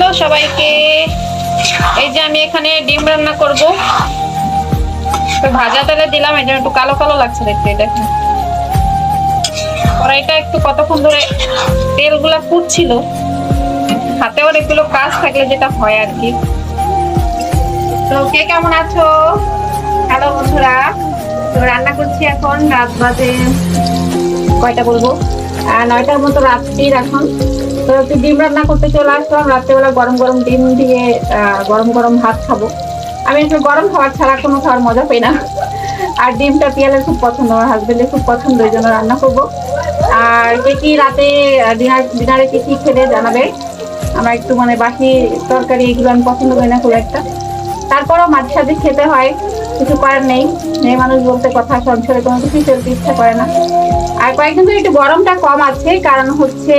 Hello সবাইকে। এই যে আমি এখানে ডিম রান্না করব। তো ভাজা তেলে দিলাম, এই জন্য একটু কালো কালো লাগছে দেখতে। দেখুন কড়াইটা একটু কতক্ষণ ধরে তেলগুলা ফুটছিল। হাতে অনেকগুলো কাজ থাকলে যেটা হয় আর কি। তো কে কেমন আছো? হ্যালো বন্ধুরা। তো রান্না করছি, এখন রাত বাজে কয়টা বলবো, 9টার মতো রাত্রির এখন। তো একটু ডিম রান্না করতে চলে আসলাম। রাত্রেবেলা গরম গরম ডিম দিয়ে গরম গরম ভাত খাবো। আমি একটু গরম খাবার ছাড়া কোনো খাওয়ার মজা পাই না। আর ডিমটা পিয়ালের খুব পছন্দ, আমার হাজবেন্ডের খুব পছন্দ, এই জন্য রান্না করবো। আর কে কি রাতে ডিনারে কি কি খেলে জানাবে। আমার একটু মানে বাকি তরকারি এগুলো আমি পছন্দ করি না খুব একটা। তারপরও মাঝে সাঝে খেতে হয়, কিছু করার নেই। মেয়ে মানুষ বলতে কথা, সংসারে কোনো কিছুই ফেলতে ইচ্ছা করে না। আর কয়েকদিন ধরে একটু গরমটা কম আছে, কারণ হচ্ছে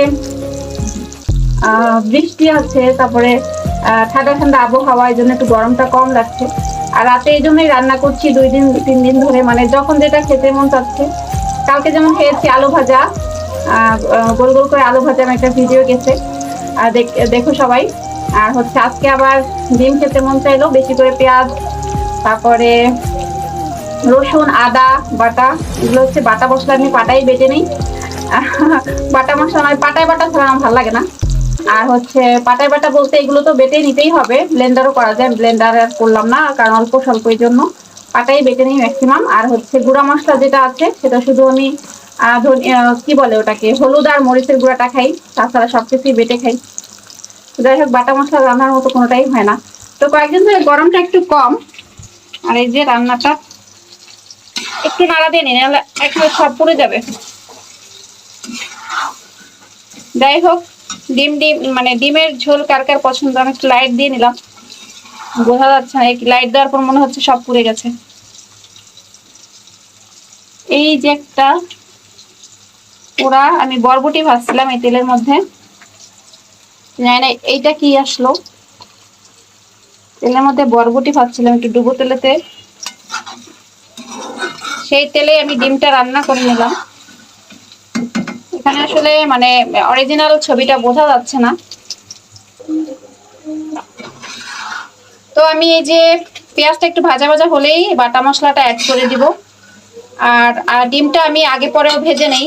বৃষ্টি আছে, তারপরে ঠান্ডা ঠান্ডা আবহাওয়া, এই জন্য একটু গরমটা কম লাগছে। আর রাতে এই জন্যই রান্না করছি 2-3 দিন ধরে, মানে যখন যেটা খেতে মন চাচ্ছে। কালকে যেমন খেয়েছি আলু ভাজা, গোল গোল করে আলু ভাজা, আমি একটা ভিডিও গেছে, দেখো সবাই। আর হচ্ছে আজকে আবার ডিম খেতে মন চাইলো, বেশি করে পেঁয়াজ, তারপরে রসুন আদা বাটা, এগুলো হচ্ছে বাটা মশলা, আমি পাটাই বেটে নেই। বাটা মশলা নয়, পাটায় বাটা ছাড়া আমার ভালো লাগে না। আর হচ্ছে পাটায় বাটা বলতে এগুলো তো বেটে নিতেই হবে, ব্লেন্ডারও করা যায়, ব্লেন্ডার করলাম না কারণ অল্প স্বল্প, এই জন্য পাটাই বেটে নিই ম্যাক্সিমাম। আর হচ্ছে গুঁড়া মশলা যেটা আছে সেটা শুধু আমি কি বলে ওটাকে, হলুদ আর মরিচের গুঁড়াটা খাই, তাছাড়া সবকিছুই বেটে খাই। যাই হোক, বাটা মশলা রান্নার মতো কোনোটাই হয় না। তো কয়েকদিন ধরে গরমটা একটু কম। আর এই যে রান্নাটা একটু নাড়া দিয়ে নিন, একটু সব পুড়ে যাবে। যাই হোক, মানে ডিমের ঝোল কার কার পছন্দ। আমি একটু লাইট দিয়ে নিলাম, বোঝা যাচ্ছে না, লাইট দেওয়ার পর মনে হচ্ছে সব পুড়ে গেছে। এই যে একটা পোড়া, আমি বরবটি ভাজছিলাম এই তেলের মধ্যে, জানি না এইটা কি আসলো। তেলের মধ্যে বরবটি ভাজছিলাম একটু ডুবো তেলেতে, সেই তেলে আমি ডিমটা রান্না করে নিলাম। এখানে আসলে মানে অরিজিনাল ছবিটা বোঝা যাচ্ছে না। তো আমি এই যে পেঁয়াজটা একটু ভাজা ভাজা হলেই বাটা মশলাটা অ্যাড করে দিব। আর ডিমটা আমি আগে পরেও ভেজে নেই,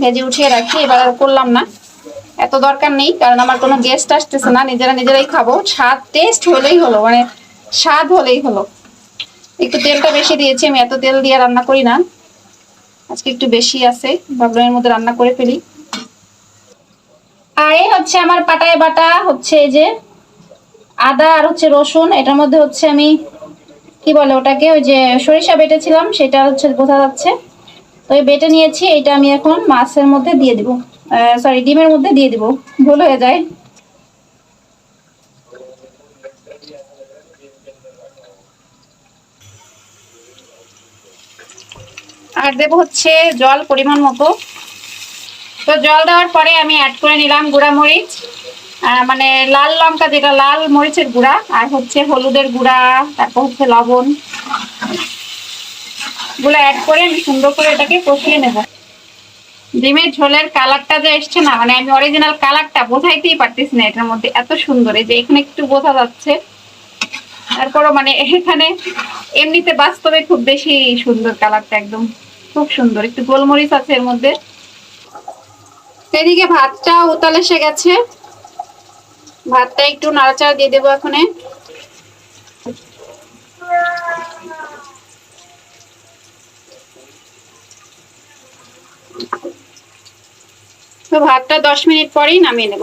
ভেজে উঠিয়ে রাখি, এবার আর করলাম না, এত দরকার নেই, কারণ আমার কোনো গেস্ট আসতেছে না, নিজেরাই খাবো। টেস্ট হলেই হলো, মানে স্বাদ হলেই হলো। একটু তেলটা বেশি দিয়েছি, আমি এত তেল দিয়ে রান্না করি না, আজকে একটু বেশি আছে, ভাবলাম এর মধ্যে রান্না করে ফেলি। আর এই হচ্ছে আমার পাটায় বাটা, হচ্ছে এই যে আদা আর হচ্ছে রসুন, এটার মধ্যে হচ্ছে আমি কি বলে ওটাকে, ওই যে সরিষা বেটেছিলাম সেটা হচ্ছে বোঝা যাচ্ছে। তো এই বেটে নিয়েছি, এটা আমি এখন মাছের মধ্যে দিয়ে দিব, সরি ডিমের মধ্যে দিয়ে দিব, ভুল হয়ে যায়। আর দেব হচ্ছে জল পরিমাণ মতো। তো জল দেওয়ার পরে আমি অ্যাড করে নিলাম গুঁড়া মরিচ, মানে লাল লঙ্কা, যেটা লাল মরিচের গুঁড়া, আর হচ্ছে হলুদের গুঁড়া, তারপর হচ্ছে লবণ, গুলো অ্যাড করে আমি সুন্দর করে এটাকে কষিয়ে নেব। ডিমের ঝোলের কালারটা যে এসছে না, মানে আমি অরিজিনাল কালারটা বোঝাইতেই পারতেছি না, এটার মধ্যে এত সুন্দর, এই যে এখানে একটু বোঝা যাচ্ছে, তারপরও মানে এখানে এমনিতে বাস্তবে খুব বেশি সুন্দর কালারটা, একদম খুব সুন্দর, একটু গোলমরিচ আছে এর মধ্যে। এদিকে ভাতটা উতাল এসে গেছে, ভাতটা একটু নাড়াচাড়া দিয়ে দেবো এখানে। তো ভাতটা 10 মিনিট পরেই নামিয়ে নেব।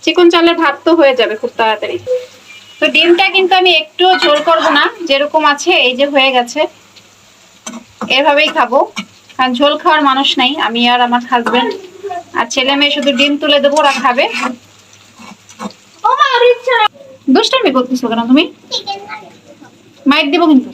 চিকন চালের ভাত তো হয়ে যাবে খুব তাড়াতাড়ি। তো ডিমটা কিন্তু আমি একটুও ঝোল করবো না, যেরকম আছে এই যে হয়ে গেছে, এভাবেই খাবো, কারণ ঝোল খাওয়ার মানুষ নাই, আমি আর আমার হাজবেন্ড আর ছেলে মেয়ে, শুধু ডিম তুলে দেবো, ওরা খাবে। দুষ্টামি করতেছো কেন তুমি? মাইক দেবো কিন্তু।